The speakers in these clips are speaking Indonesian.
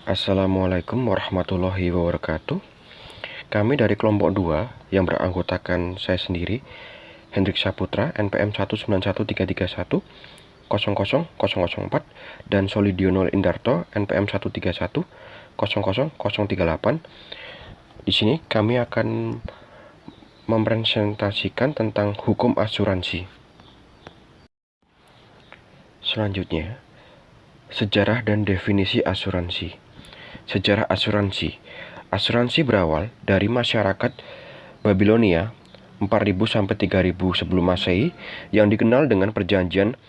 Assalamualaikum warahmatullahi wabarakatuh. Kami dari kelompok 2 yang beranggotakan saya sendiri, Hendrik Saputra, NPM 19133100004 dan Solidiono Indarto, NPM 131000038. Di sini kami akan mempresentasikan tentang hukum asuransi. Selanjutnya, sejarah dan definisi asuransi. Sejarah asuransi. Asuransi berawal dari masyarakat Babilonia 4000 sampai 3000 sebelum Masehi yang dikenal dengan perjanjian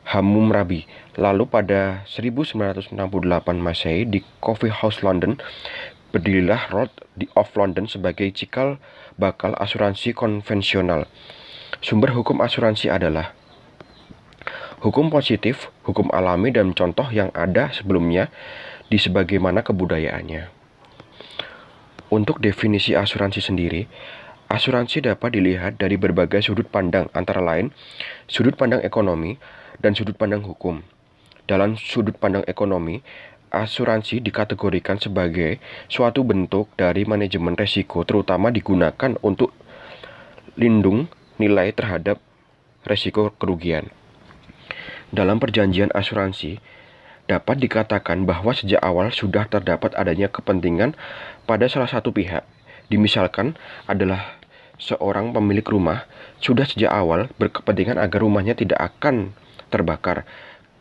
Hammurabi. Lalu pada 1968 Masehi di Coffee House London berdirilah Lloyd of London sebagai cikal bakal asuransi konvensional. Sumber hukum asuransi adalah hukum positif, hukum alami, dan contoh yang ada sebelumnya di sebagaimana kebudayaannya. Untuk definisi asuransi sendiri, asuransi dapat dilihat dari berbagai sudut pandang, antara lain sudut pandang ekonomi dan sudut pandang hukum. Dalam sudut pandang ekonomi, asuransi dikategorikan sebagai suatu bentuk dari manajemen risiko, terutama digunakan untuk lindung nilai terhadap risiko kerugian. Dalam perjanjian asuransi, dapat dikatakan bahwa sejak awal sudah terdapat adanya kepentingan pada salah satu pihak. Dimisalkan adalah seorang pemilik rumah sudah sejak awal berkepentingan agar rumahnya tidak akan terbakar.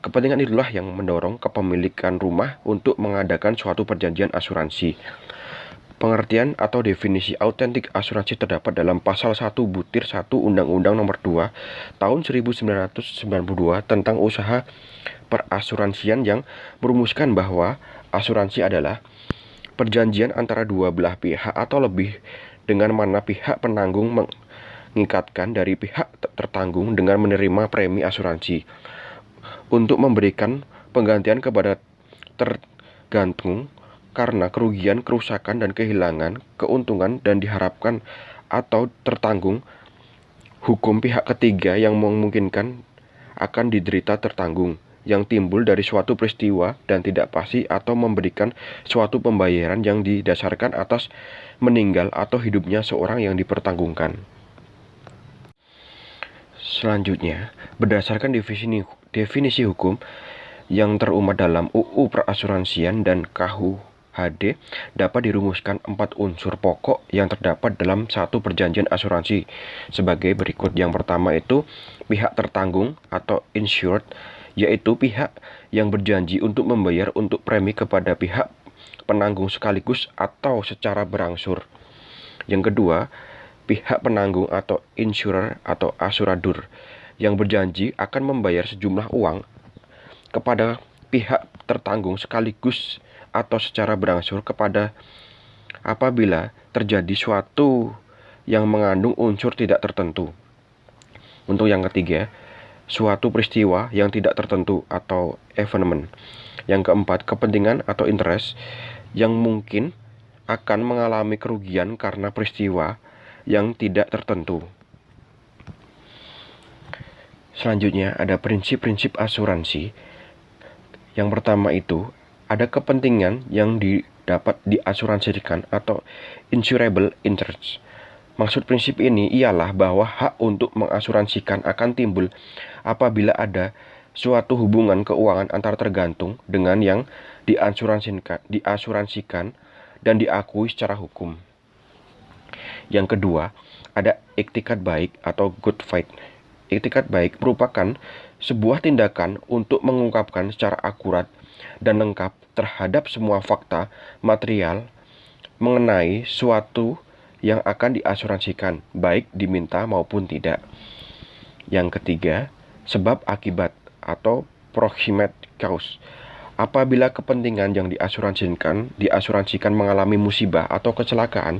Kepentingan itulah yang mendorong kepemilikan rumah untuk mengadakan suatu perjanjian asuransi. Pengertian atau definisi autentik asuransi terdapat dalam pasal 1-1 Undang-Undang Nomor 2 Tahun 1992 tentang usaha perasuransian yang merumuskan bahwa asuransi adalah perjanjian antara dua belah pihak atau lebih dengan mana pihak penanggung mengikatkan dari pihak tertanggung dengan menerima premi asuransi untuk memberikan penggantian kepada tergantung karena kerugian, kerusakan, dan kehilangan keuntungan dan diharapkan atau tertanggung hukum pihak ketiga yang memungkinkan akan diderita tertanggung yang timbul dari suatu peristiwa dan tidak pasti atau memberikan suatu pembayaran yang didasarkan atas meninggal atau hidupnya seorang yang dipertanggungkan. Selanjutnya, berdasarkan definisi hukum yang terumat dalam UU Perasuransian dan KUHD dapat dirumuskan 4 unsur pokok yang terdapat dalam satu perjanjian asuransi sebagai berikut. Yang pertama itu pihak tertanggung atau insured, yaitu pihak yang berjanji untuk membayar untuk premi kepada pihak penanggung sekaligus atau secara berangsur. Yang kedua, pihak penanggung atau insurer atau asuradur yang berjanji akan membayar sejumlah uang kepada pihak tertanggung sekaligus atau secara berangsur kepada apabila terjadi suatu yang mengandung unsur tidak tertentu. Untuk yang ketiga, suatu peristiwa yang tidak tertentu atau evenement. Yang keempat, kepentingan atau interest yang mungkin akan mengalami kerugian karena peristiwa yang tidak tertentu. Selanjutnya ada prinsip-prinsip asuransi. Yang pertama itu ada kepentingan yang dapat diasuransikan atau insurable interest. Maksud prinsip ini ialah bahwa hak untuk mengasuransikan akan timbul apabila ada suatu hubungan keuangan antara tergantung dengan yang diasuransikan dan diakui secara hukum. Yang kedua, ada iktikat baik atau good faith. Iktikat baik merupakan sebuah tindakan untuk mengungkapkan secara akurat dan lengkap terhadap semua fakta material mengenai suatu yang akan diasuransikan, baik diminta maupun tidak. Yang ketiga, sebab akibat atau proximate cause. Apabila kepentingan yang diasuransikan mengalami musibah atau kecelakaan,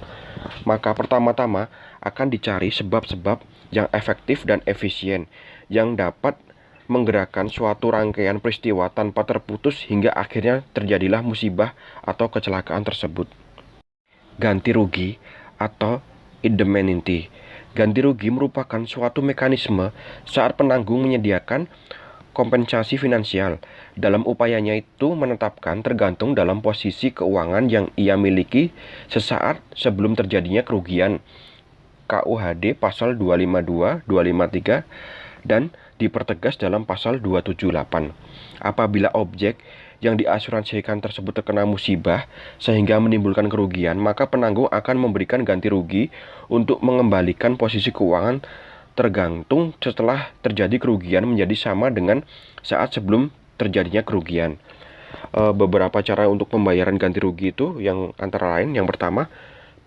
maka pertama-tama akan dicari sebab-sebab yang efektif dan efisien yang dapat menggerakkan suatu rangkaian peristiwa tanpa terputus hingga akhirnya terjadilah musibah atau kecelakaan tersebut. Ganti rugi atau indemnity. Ganti rugi merupakan suatu mekanisme saat penanggung menyediakan kompensasi finansial. Dalam upayanya itu menetapkan tergantung dalam posisi keuangan yang ia miliki sesaat sebelum terjadinya kerugian. KUHD pasal 252, 253 dan dipertegas dalam pasal 278. Apabila objek yang diasuransikan tersebut terkena musibah sehingga menimbulkan kerugian, maka penanggung akan memberikan ganti rugi untuk mengembalikan posisi keuangan tergantung setelah terjadi kerugian menjadi sama dengan saat sebelum terjadinya kerugian. Beberapa cara untuk pembayaran ganti rugi itu yang antara lain, yang pertama,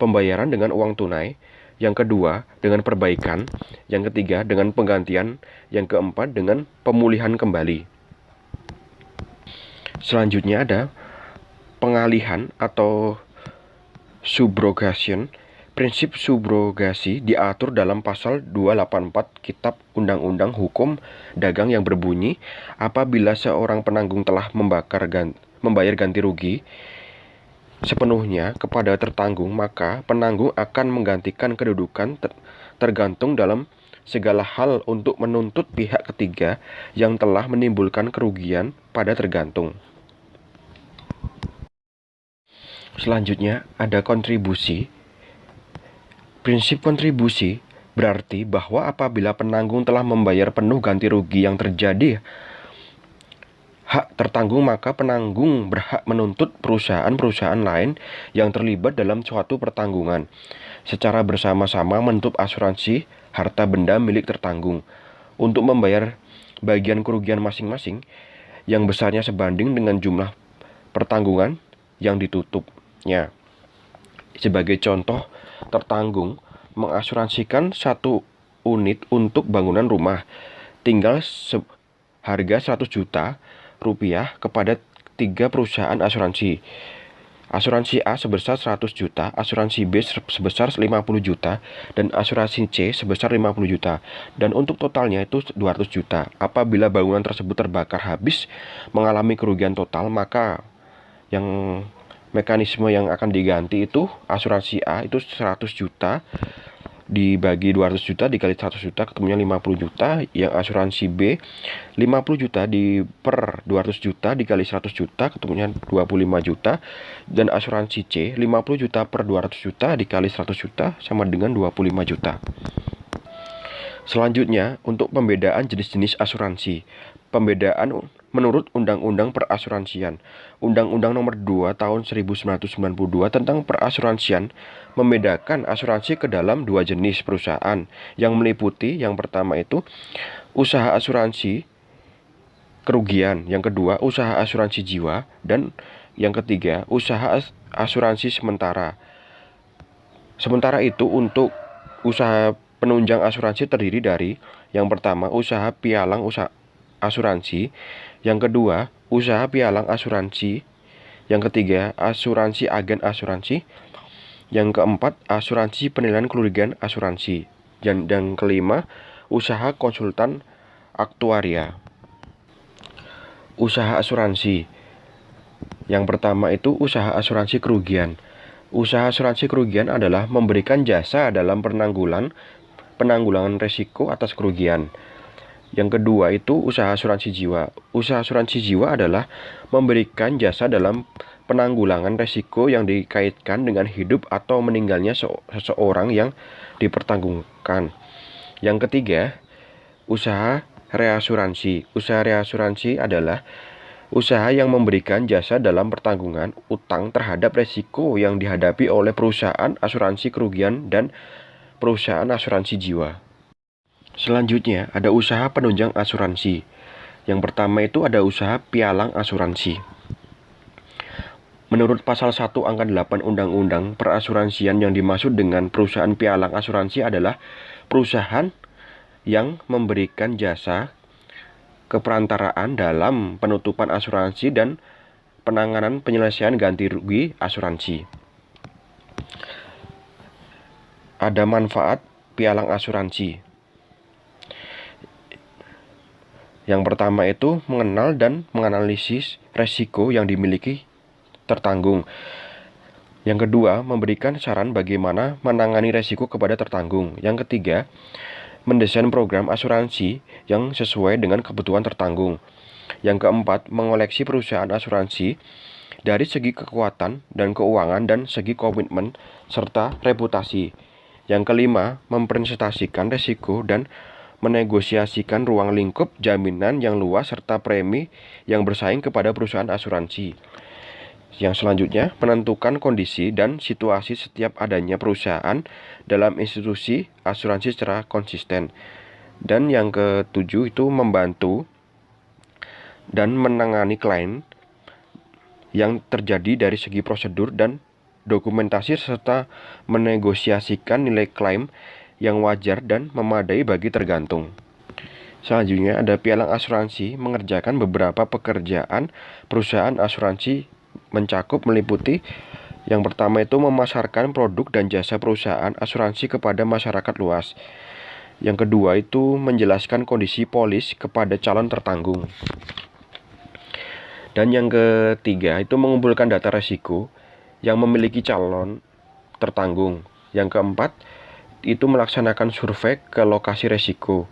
pembayaran dengan uang tunai, yang kedua, dengan perbaikan, yang ketiga, dengan penggantian, yang keempat, dengan pemulihan kembali. Selanjutnya ada pengalihan atau subrogation. Prinsip subrogasi diatur dalam pasal 284 Kitab Undang-Undang Hukum Dagang yang berbunyi, apabila seorang penanggung telah membayar ganti rugi sepenuhnya kepada tertanggung, maka penanggung akan menggantikan kedudukan tergantung dalam segala hal untuk menuntut pihak ketiga yang telah menimbulkan kerugian pada tergantung. Selanjutnya ada kontribusi. Prinsip kontribusi berarti bahwa apabila penanggung telah membayar penuh ganti rugi yang terjadi hak tertanggung, maka penanggung berhak menuntut perusahaan-perusahaan lain yang terlibat dalam suatu pertanggungan secara bersama-sama menutup asuransi harta benda milik tertanggung untuk membayar bagian kerugian masing-masing yang besarnya sebanding dengan jumlah pertanggungan yang ditutupnya. Sebagai contoh, tertanggung mengasuransikan 1 unit untuk bangunan rumah tinggal harga 100 juta rupiah kepada 3 perusahaan asuransi. Asuransi A sebesar 100 juta, asuransi B sebesar 50 juta, dan asuransi C sebesar 50 juta. Dan untuk totalnya itu 200 juta. Apabila bangunan tersebut terbakar habis mengalami kerugian total, maka mekanisme yang akan diganti itu asuransi A itu 100 juta dibagi 200 juta dikali 100 juta ketemunya 50 juta, yang asuransi B 50 juta per 200 juta dikali 100 juta ketemunya 25 juta, dan asuransi C 50 juta per 200 juta dikali 100 juta sama dengan 25 juta. Selanjutnya, untuk pembedaan jenis-jenis asuransi. Pembedaan menurut Undang-Undang Perasuransian. Undang-Undang Nomor 2 Tahun 1992 tentang perasuransian membedakan asuransi ke dalam 2 jenis perusahaan yang meliputi, yang pertama itu usaha asuransi kerugian, yang kedua usaha asuransi jiwa, dan yang ketiga usaha asuransi sementara. Sementara itu untuk usaha penunjang asuransi terdiri dari, yang pertama usaha pialang asuransi, yang kedua usaha pialang asuransi, yang ketiga asuransi agen asuransi, yang keempat asuransi penilaian kerugian asuransi, dan kelima usaha konsultan aktuaria. Usaha asuransi. Yang pertama itu usaha asuransi kerugian. Usaha asuransi kerugian adalah memberikan jasa dalam penanggulangan risiko atas kerugian. Yang kedua itu usaha asuransi jiwa. Usaha asuransi jiwa adalah memberikan jasa dalam penanggulangan risiko yang dikaitkan dengan hidup atau meninggalnya seseorang yang dipertanggungkan. Yang ketiga, usaha reasuransi. Usaha reasuransi adalah usaha yang memberikan jasa dalam pertanggungan utang terhadap risiko yang dihadapi oleh perusahaan asuransi kerugian dan perusahaan asuransi jiwa. Selanjutnya, ada usaha penunjang asuransi. Yang pertama itu ada usaha pialang asuransi. Menurut pasal 1 angka 8 Undang-Undang Perasuransian, yang dimaksud dengan perusahaan pialang asuransi adalah perusahaan yang memberikan jasa keperantaraan dalam penutupan asuransi dan penanganan penyelesaian ganti rugi asuransi. Ada manfaat pialang asuransi. Yang pertama itu mengenal dan menganalisis resiko yang dimiliki tertanggung. Yang kedua, memberikan saran bagaimana menangani resiko kepada tertanggung. Yang ketiga, mendesain program asuransi yang sesuai dengan kebutuhan tertanggung. Yang keempat, mengoleksi perusahaan asuransi dari segi kekuatan dan keuangan dan segi komitmen serta reputasi. Yang kelima, mempresentasikan risiko dan menegosiasikan ruang lingkup jaminan yang luas serta premi yang bersaing kepada perusahaan asuransi. Yang selanjutnya, menentukan kondisi dan situasi setiap adanya perusahaan dalam institusi asuransi secara konsisten. Dan yang ketujuh itu membantu dan menangani klaim yang terjadi dari segi prosedur dan dokumentasi serta menegosiasikan nilai klaim yang wajar dan memadai bagi tergantung. Selanjutnya ada pialang asuransi mengerjakan beberapa pekerjaan perusahaan asuransi meliputi yang pertama itu memasarkan produk dan jasa perusahaan asuransi kepada masyarakat luas. Yang kedua itu menjelaskan kondisi polis kepada calon tertanggung. Dan yang ketiga itu mengumpulkan data risiko yang memiliki calon tertanggung. Yang keempat itu melaksanakan survei ke lokasi risiko.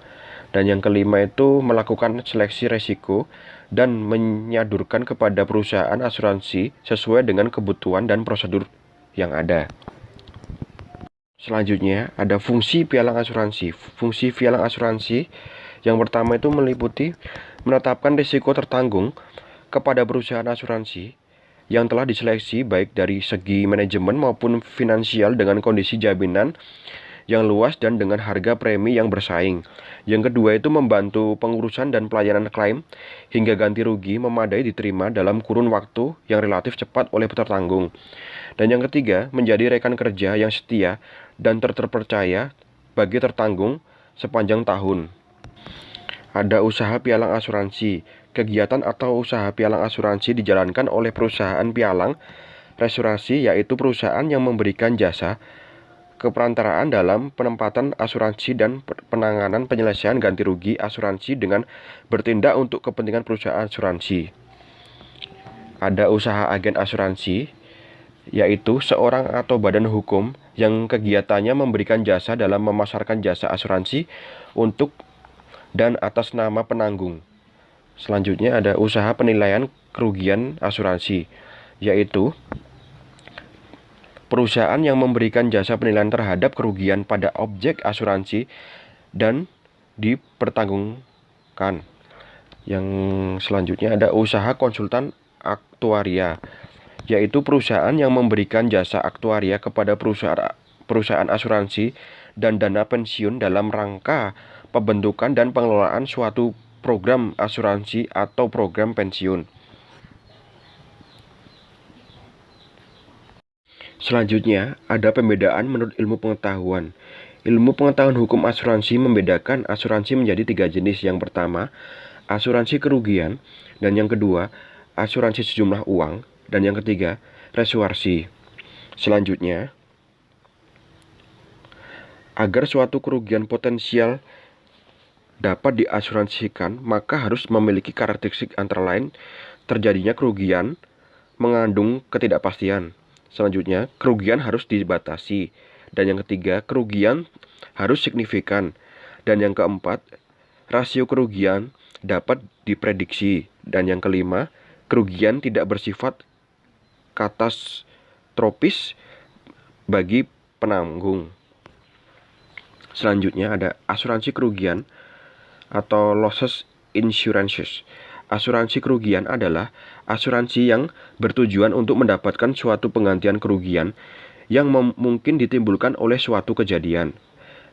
Dan yang kelima itu melakukan seleksi risiko dan menyodorkan kepada perusahaan asuransi sesuai dengan kebutuhan dan prosedur yang ada. Selanjutnya ada fungsi pialang asuransi. Fungsi pialang asuransi yang pertama itu meliputi menetapkan risiko tertanggung kepada perusahaan asuransi yang telah diseleksi baik dari segi manajemen maupun finansial dengan kondisi jaminan yang luas dan dengan harga premi yang bersaing. Yang kedua itu membantu pengurusan dan pelayanan klaim hingga ganti rugi memadai diterima dalam kurun waktu yang relatif cepat oleh tertanggung. Dan yang ketiga, menjadi rekan kerja yang setia dan terpercaya bagi tertanggung sepanjang tahun. Ada usaha pialang asuransi. Kegiatan atau usaha pialang asuransi dijalankan oleh perusahaan pialang resurasi, yaitu perusahaan yang memberikan jasa keperantaraan dalam penempatan asuransi dan penanganan penyelesaian ganti rugi asuransi dengan bertindak untuk kepentingan perusahaan asuransi. Ada usaha agen asuransi, yaitu seorang atau badan hukum yang kegiatannya memberikan jasa dalam memasarkan jasa asuransi untuk dan atas nama penanggung. Selanjutnya ada usaha penilaian kerugian asuransi, yaitu perusahaan yang memberikan jasa penilaian terhadap kerugian pada objek asuransi dan dipertanggungan. Yang selanjutnya ada usaha konsultan aktuaria, yaitu perusahaan yang memberikan jasa aktuaria kepada perusahaan asuransi dan dana pensiun dalam rangka pembentukan dan pengelolaan suatu program asuransi atau program pensiun. Selanjutnya, ada pembedaan menurut ilmu pengetahuan. Ilmu pengetahuan hukum asuransi membedakan asuransi menjadi 3 jenis. Yang pertama, asuransi kerugian, dan yang kedua, asuransi sejumlah uang, dan yang ketiga, resuarsi. Selanjutnya, agar suatu kerugian potensial dapat diasuransikan, maka harus memiliki karakteristik antara lain terjadinya kerugian mengandung ketidakpastian. Selanjutnya, kerugian harus dibatasi. Dan yang ketiga, kerugian harus signifikan. Dan yang keempat, rasio kerugian dapat diprediksi. Dan yang kelima, kerugian tidak bersifat katastrofis bagi penanggung. Selanjutnya ada asuransi kerugian atau losses insurances. Asuransi kerugian adalah asuransi yang bertujuan untuk mendapatkan suatu penggantian kerugian yang mungkin ditimbulkan oleh suatu kejadian.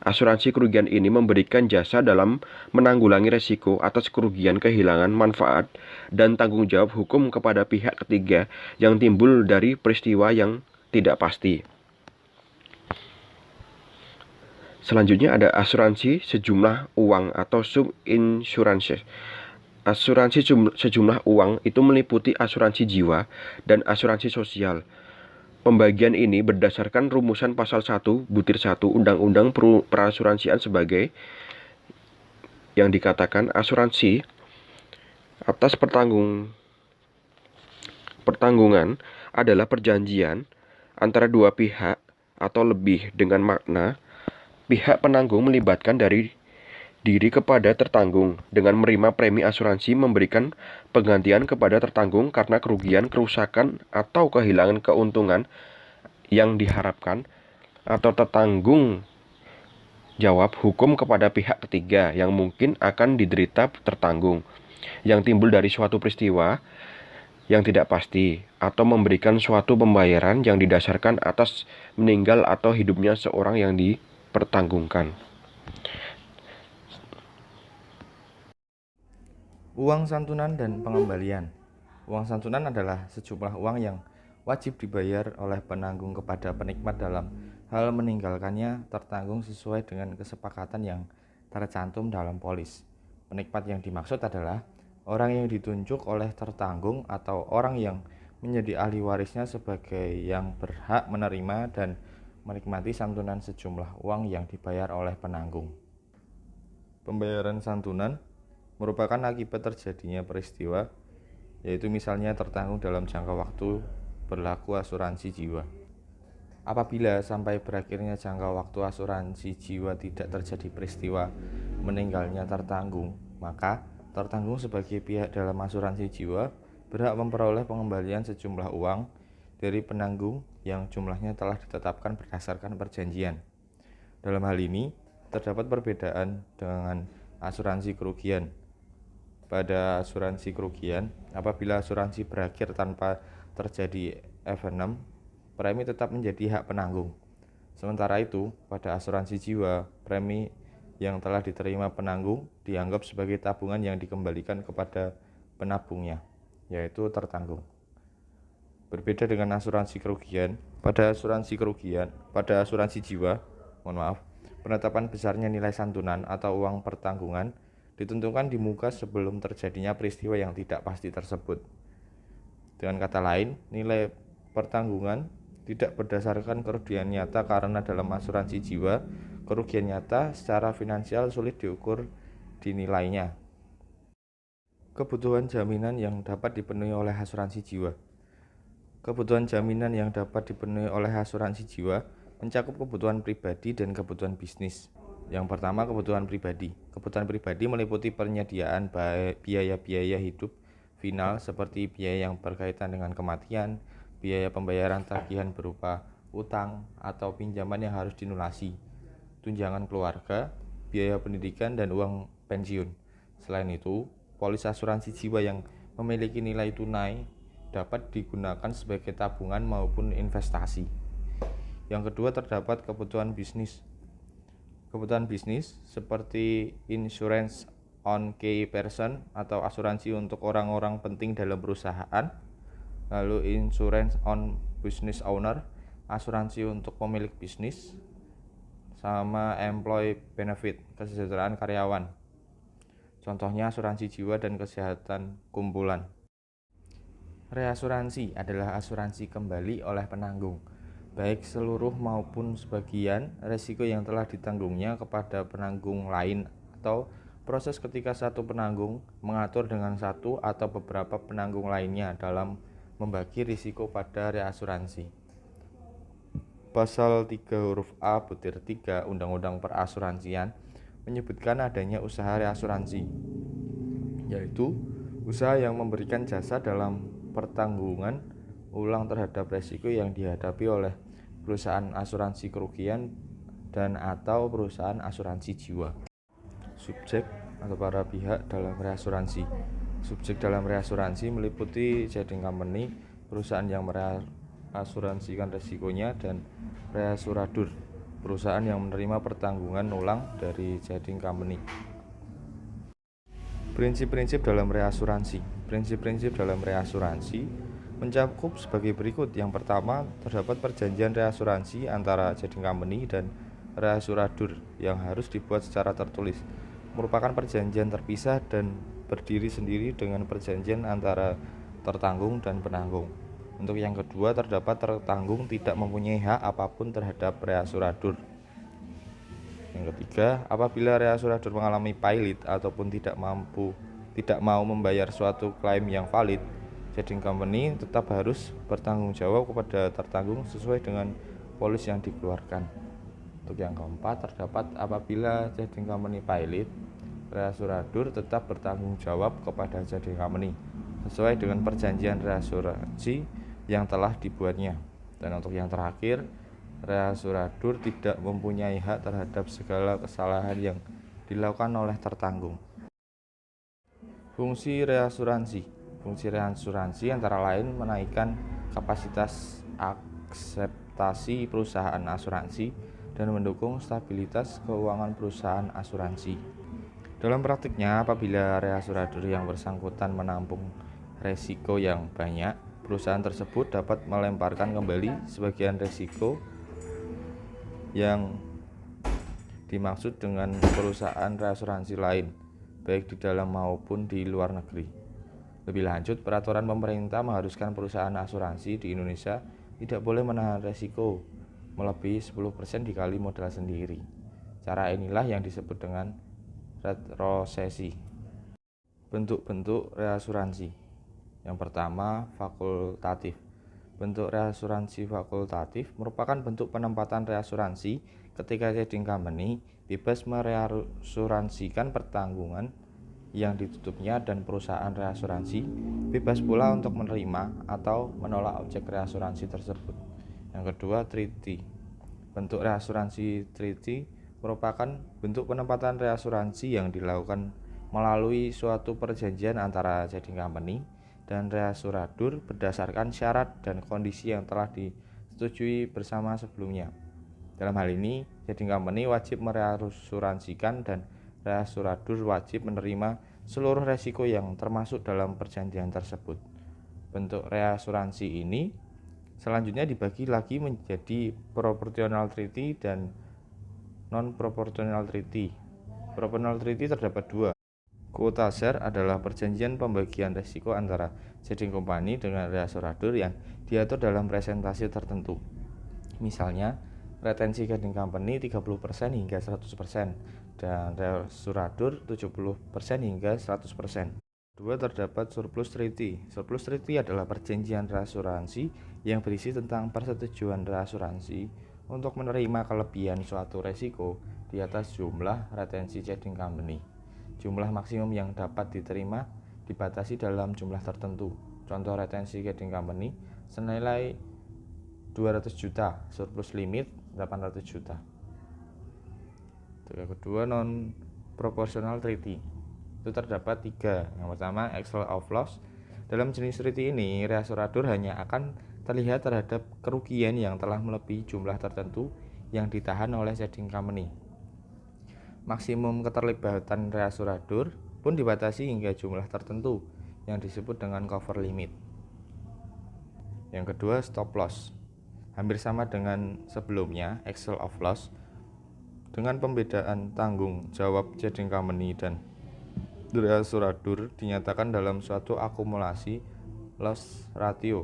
Asuransi kerugian ini memberikan jasa dalam menanggulangi resiko atas kerugian kehilangan manfaat dan tanggung jawab hukum kepada pihak ketiga yang timbul dari peristiwa yang tidak pasti. Selanjutnya ada asuransi sejumlah uang atau sub-insurances. Asuransi sejumlah uang itu meliputi asuransi jiwa dan asuransi sosial. Pembagian ini berdasarkan rumusan pasal 1 butir 1 Undang-Undang Perasuransian sebagai yang dikatakan asuransi atas pertanggungan adalah perjanjian antara dua pihak atau lebih dengan makna pihak penanggung melibatkan dari diri kepada tertanggung dengan menerima premi asuransi memberikan penggantian kepada tertanggung karena kerugian, kerusakan, atau kehilangan keuntungan yang diharapkan, atau tertanggung jawab hukum kepada pihak ketiga yang mungkin akan diderita tertanggung yang timbul dari suatu peristiwa yang tidak pasti, atau memberikan suatu pembayaran yang didasarkan atas meninggal atau hidupnya seorang yang dipertanggungkan. Uang santunan dan pengembalian. Uang santunan adalah sejumlah uang yang wajib dibayar oleh penanggung kepada penikmat dalam hal meninggalkannya tertanggung sesuai dengan kesepakatan yang tercantum dalam polis. Penikmat yang dimaksud adalah orang yang ditunjuk oleh tertanggung atau orang yang menjadi ahli warisnya sebagai yang berhak menerima dan menikmati santunan sejumlah uang yang dibayar oleh penanggung. Pembayaran santunan merupakan akibat terjadinya peristiwa, yaitu misalnya tertanggung dalam jangka waktu berlaku asuransi jiwa. Apabila sampai berakhirnya jangka waktu asuransi jiwa tidak terjadi peristiwa meninggalnya tertanggung, maka tertanggung sebagai pihak dalam asuransi jiwa berhak memperoleh pengembalian sejumlah uang dari penanggung yang jumlahnya telah ditetapkan berdasarkan perjanjian. Dalam hal ini, terdapat perbedaan dengan asuransi kerugian. Pada asuransi kerugian, apabila asuransi berakhir tanpa terjadi evenem, premi tetap menjadi hak penanggung. Sementara itu, pada asuransi jiwa, premi yang telah diterima penanggung dianggap sebagai tabungan yang dikembalikan kepada penabungnya, yaitu tertanggung. Berbeda dengan asuransi kerugian, pada asuransi jiwa, penetapan besarnya nilai santunan atau uang pertanggungan ditentukan di muka sebelum terjadinya peristiwa yang tidak pasti tersebut. Dengan kata lain, nilai pertanggungan tidak berdasarkan kerugian nyata karena dalam asuransi jiwa, kerugian nyata secara finansial sulit diukur dinilainya. Kebutuhan jaminan yang dapat dipenuhi oleh asuransi jiwa. Kebutuhan jaminan yang dapat dipenuhi oleh asuransi jiwa mencakup kebutuhan pribadi dan kebutuhan bisnis. Yang pertama, kebutuhan pribadi. Kebutuhan pribadi meliputi penyediaan biaya-biaya hidup final seperti biaya yang berkaitan dengan kematian, biaya pembayaran tagihan berupa utang atau pinjaman yang harus dilunasi, tunjangan keluarga, biaya pendidikan, dan uang pensiun. Selain itu, polis asuransi jiwa yang memiliki nilai tunai dapat digunakan sebagai tabungan maupun investasi. Yang kedua, terdapat kebutuhan bisnis. Kebutuhan bisnis seperti insurance on key person atau asuransi untuk orang-orang penting dalam perusahaan, lalu insurance on business owner, asuransi untuk pemilik bisnis, sama employee benefit, kesejahteraan karyawan. Contohnya asuransi jiwa dan kesehatan kumpulan. Reasuransi adalah asuransi kembali oleh penanggung, baik seluruh maupun sebagian resiko yang telah ditanggungnya kepada penanggung lain, atau proses ketika satu penanggung mengatur dengan satu atau beberapa penanggung lainnya dalam membagi risiko pada reasuransi. Pasal 3 huruf A butir 3 Undang-Undang Perasuransian menyebutkan adanya usaha reasuransi, yaitu usaha yang memberikan jasa dalam pertanggungan ulang terhadap resiko yang dihadapi oleh perusahaan asuransi kerugian dan atau perusahaan asuransi jiwa. Subjek atau para pihak dalam reasuransi. Subjek dalam reasuransi meliputi trading company, perusahaan yang mereasuransikan resikonya, dan reasuradur, perusahaan yang menerima pertanggungan ulang dari trading company. Prinsip-prinsip dalam reasuransi. Prinsip-prinsip dalam reasuransi mencakup sebagai berikut. Yang pertama, terdapat perjanjian reasuransi antara trading company dan reasuradur yang harus dibuat secara tertulis. Merupakan perjanjian terpisah dan berdiri sendiri dengan perjanjian antara tertanggung dan penanggung. Untuk yang kedua, terdapat tertanggung tidak mempunyai hak apapun terhadap reasuradur. Yang ketiga, apabila reasuradur mengalami pailit ataupun tidak mau membayar suatu klaim yang valid, trading company tetap harus bertanggung jawab kepada tertanggung sesuai dengan polis yang dikeluarkan. Untuk yang keempat, terdapat apabila trading company pilot, reasuradur tetap bertanggung jawab kepada trading company sesuai dengan perjanjian reasuransi yang telah dibuatnya. Dan untuk yang terakhir, reasuradur tidak mempunyai hak terhadap segala kesalahan yang dilakukan oleh tertanggung. Fungsi reasuransi. Fungsi reasuransi antara lain menaikkan kapasitas akseptasi perusahaan asuransi dan mendukung stabilitas keuangan perusahaan asuransi. Dalam praktiknya, apabila reasuradur yang bersangkutan menampung resiko yang banyak, perusahaan tersebut dapat melemparkan kembali sebagian resiko yang dimaksud dengan perusahaan reasuransi lain, baik di dalam maupun di luar negeri. Lebih lanjut, peraturan pemerintah mengharuskan perusahaan asuransi di Indonesia tidak boleh menahan resiko melebihi 10% dikali modal sendiri. Cara inilah yang disebut dengan retrosesi. Bentuk-bentuk reasuransi. Yang pertama, fakultatif. Bentuk reasuransi fakultatif merupakan bentuk penempatan reasuransi ketika trading company bebas mereasuransikan pertanggungan yang ditutupnya dan perusahaan reasuransi bebas pula untuk menerima atau menolak objek reasuransi tersebut. Yang kedua, treaty. Bentuk reasuransi treaty merupakan bentuk penempatan reasuransi yang dilakukan melalui suatu perjanjian antara trading company dan reasuradur berdasarkan syarat dan kondisi yang telah disetujui bersama sebelumnya. Dalam hal ini, trading company wajib mereasuransikan dan reasuradur wajib menerima seluruh resiko yang termasuk dalam perjanjian tersebut. Bentuk reasuransi ini selanjutnya dibagi lagi menjadi proportional treaty dan non-proportional treaty. Proportional treaty terdapat dua. Quota share adalah perjanjian pembagian resiko antara trading company dengan reasuradur yang diatur dalam presentasi tertentu. Misalnya, retensi trading company 30% hingga 100% dan reasuradur 70% hingga 100%. Kedua, terdapat surplus treaty. Surplus treaty adalah perjanjian reasuransi yang berisi tentang persetujuan reasuransi untuk menerima kelebihan suatu resiko di atas jumlah retensi trading company. Jumlah maksimum yang dapat diterima dibatasi dalam jumlah tertentu. Contoh retensi trading company senilai 200 juta, surplus limit 800 juta. Yang kedua, non proportional treaty. Itu terdapat tiga. Yang pertama, excess of loss. Dalam jenis treaty ini, reasuradur hanya akan terlihat terhadap kerugian yang telah melebihi jumlah tertentu yang ditahan oleh trading company. Maksimum keterlibatan reasuradur pun dibatasi hingga jumlah tertentu yang disebut dengan cover limit. Yang kedua, stop loss. Hampir sama dengan sebelumnya, excess of loss, dengan pembedaan tanggung jawab trading company dan reasuradur dinyatakan dalam suatu akumulasi loss ratio.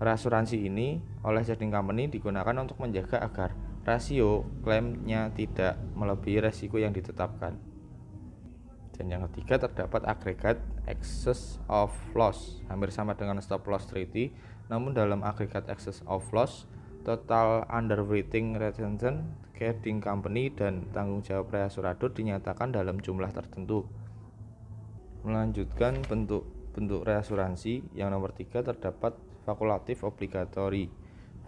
Reasuransi ini oleh trading company digunakan untuk menjaga agar rasio klaimnya tidak melebihi resiko yang ditetapkan. Dan yang ketiga, terdapat agregat excess of loss. Hampir sama dengan stop loss treaty, namun dalam agregat excess of loss, total underwriting retention trading company dan tanggung jawab reasuradur dinyatakan dalam jumlah tertentu. Melanjutkan bentuk reasuransi. Yang nomor 3, terdapat fakultatif obligatory.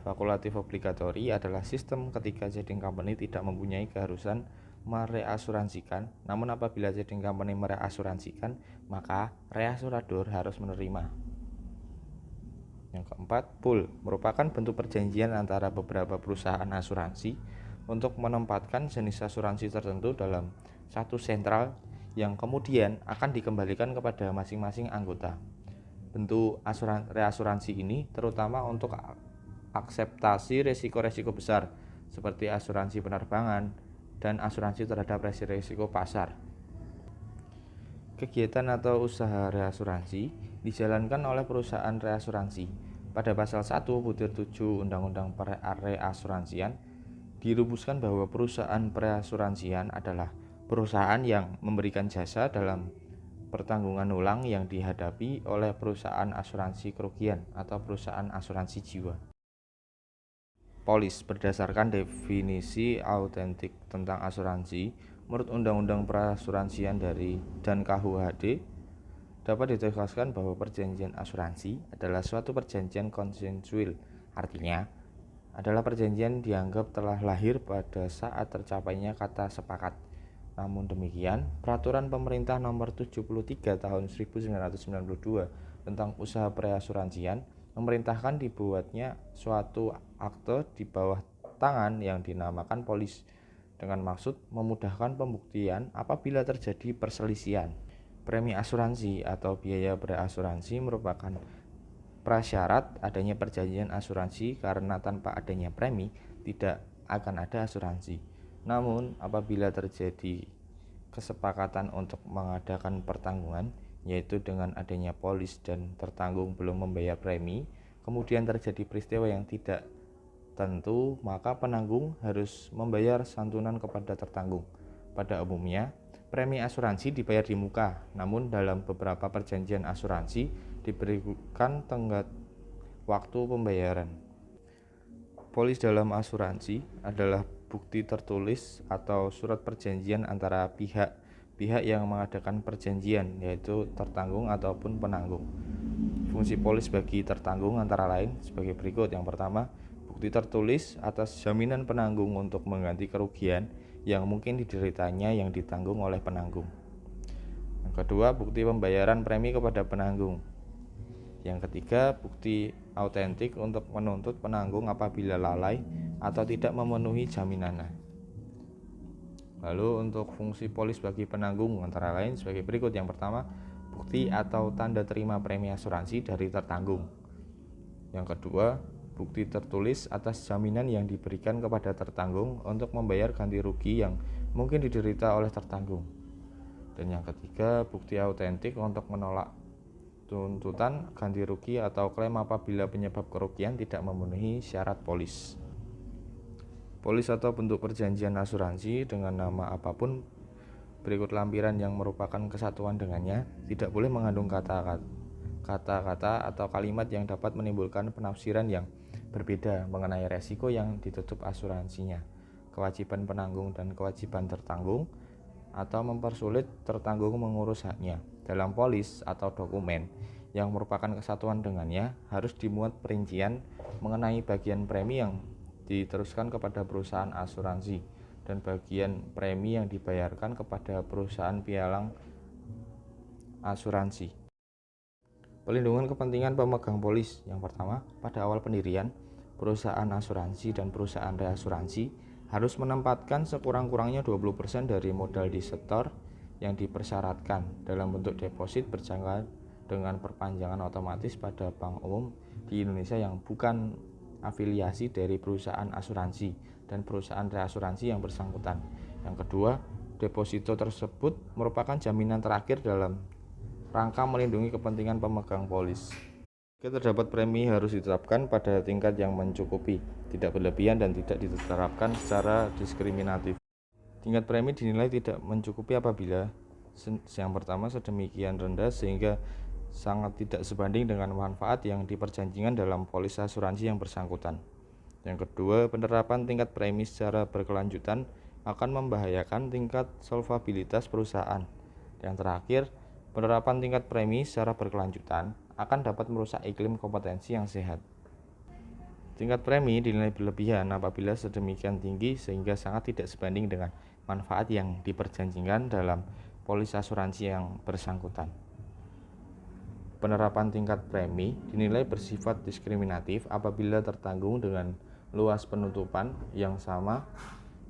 Fakultatif obligatory adalah sistem ketika trading company tidak mempunyai keharusan mereasuransikan, namun apabila trading company mereasuransikan, maka reasuradur harus menerima. Yang keempat, pool merupakan bentuk perjanjian antara beberapa perusahaan asuransi untuk menempatkan jenis asuransi tertentu dalam satu sentral yang kemudian akan dikembalikan kepada masing-masing anggota. Bentuk reasuransi ini terutama untuk akseptasi risiko-risiko besar seperti asuransi penerbangan dan asuransi terhadap risiko pasar. Kegiatan atau usaha reasuransi dijalankan oleh perusahaan reasuransi. Pada pasal 1 butir 7 Undang-Undang Pereasuransian dirumuskan bahwa perusahaan pereasuransian adalah perusahaan yang memberikan jasa dalam pertanggungan ulang yang dihadapi oleh perusahaan asuransi kerugian atau perusahaan asuransi jiwa. polis. Berdasarkan definisi autentik tentang asuransi menurut Undang-Undang Perasuransian dan KUHD, dapat ditegaskan bahwa perjanjian asuransi adalah suatu perjanjian konsensual. Artinya, adalah perjanjian dianggap telah lahir pada saat tercapainya kata sepakat. Namun demikian, Peraturan Pemerintah Nomor 73 Tahun 1992 tentang usaha perasuransian memerintahkan dibuatnya suatu akte di bawah tangan yang dinamakan polis dengan maksud memudahkan pembuktian apabila terjadi perselisihan. Premi asuransi atau biaya berasuransi merupakan prasyarat adanya perjanjian asuransi karena tanpa adanya premi tidak akan ada asuransi. Namun, apabila terjadi kesepakatan untuk mengadakan pertanggungan, yaitu dengan adanya polis dan tertanggung belum membayar premi, kemudian terjadi peristiwa yang tidak tentu, maka penanggung harus membayar santunan kepada tertanggung. Pada umumnya, premi asuransi dibayar di muka, namun dalam beberapa perjanjian asuransi diberikan tenggat waktu pembayaran. Polis dalam asuransi adalah bukti tertulis atau surat perjanjian antara pihak yang mengadakan perjanjian, yaitu tertanggung ataupun penanggung. Fungsi polis bagi tertanggung antara lain sebagai berikut. Yang pertama, bukti tertulis atas jaminan penanggung untuk mengganti kerugian yang mungkin dideritanya yang ditanggung oleh penanggung. Yang kedua, bukti pembayaran premi kepada penanggung. Yang ketiga, bukti autentik untuk menuntut penanggung apabila lalai atau tidak memenuhi jaminannya. Lalu untuk fungsi polis bagi penanggung antara lain sebagai berikut. Yang pertama, bukti atau tanda terima premi asuransi dari tertanggung. Yang kedua, bukti tertulis atas jaminan yang diberikan kepada tertanggung untuk membayar ganti rugi yang mungkin diderita oleh tertanggung. Dan yang ketiga, bukti autentik untuk menolak tuntutan ganti rugi atau klaim apabila penyebab kerugian tidak memenuhi syarat polis. Polis atau bentuk perjanjian asuransi dengan nama apapun berikut lampiran yang merupakan kesatuan dengannya tidak boleh mengandung kata-kata atau kalimat yang dapat menimbulkan penafsiran yang berbeda mengenai resiko yang ditutup asuransinya, kewajiban penanggung dan kewajiban tertanggung, atau mempersulit tertanggung mengurus haknya. Dalam polis atau dokumen yang merupakan kesatuan dengannya harus dimuat perincian mengenai bagian premi yang diteruskan kepada perusahaan asuransi dan bagian premi yang dibayarkan kepada perusahaan pialang asuransi. Pelindungan kepentingan pemegang polis. Yang pertama, pada awal pendirian, perusahaan asuransi dan perusahaan reasuransi harus menempatkan sekurang-kurangnya 20% dari modal disetor yang dipersyaratkan dalam bentuk deposit berjangka dengan perpanjangan otomatis pada bank umum di Indonesia yang bukan afiliasi dari perusahaan asuransi dan perusahaan reasuransi yang bersangkutan. Yang kedua, deposito tersebut merupakan jaminan terakhir dalam rangka melindungi kepentingan pemegang polis. Terdapat premi harus ditetapkan pada tingkat yang mencukupi, tidak berlebihan dan tidak diterapkan secara diskriminatif. Tingkat premi dinilai tidak mencukupi apabila yang pertama sedemikian rendah sehingga sangat tidak sebanding dengan manfaat yang diperjanjikan dalam polis asuransi yang bersangkutan. Yang kedua, penerapan tingkat premi secara berkelanjutan akan membahayakan tingkat solvabilitas perusahaan. Yang terakhir, penerapan tingkat premi secara berkelanjutan akan dapat merusak iklim kompetensi yang sehat. Tingkat premi dinilai berlebihan apabila sedemikian tinggi sehingga sangat tidak sebanding dengan manfaat yang diperjanjikan dalam polis asuransi yang bersangkutan. Penerapan tingkat premi dinilai bersifat diskriminatif apabila tertanggung dengan luas penutupan yang sama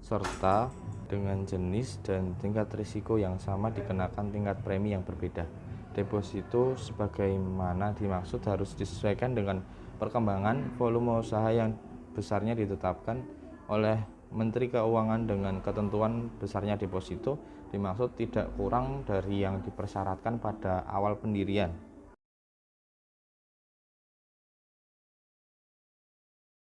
serta dengan jenis dan tingkat risiko yang sama dikenakan tingkat premi yang berbeda. Deposito sebagaimana dimaksud harus disesuaikan dengan perkembangan volume usaha yang besarnya ditetapkan oleh Menteri Keuangan dengan ketentuan besarnya deposito dimaksud tidak kurang dari yang dipersyaratkan pada awal pendirian.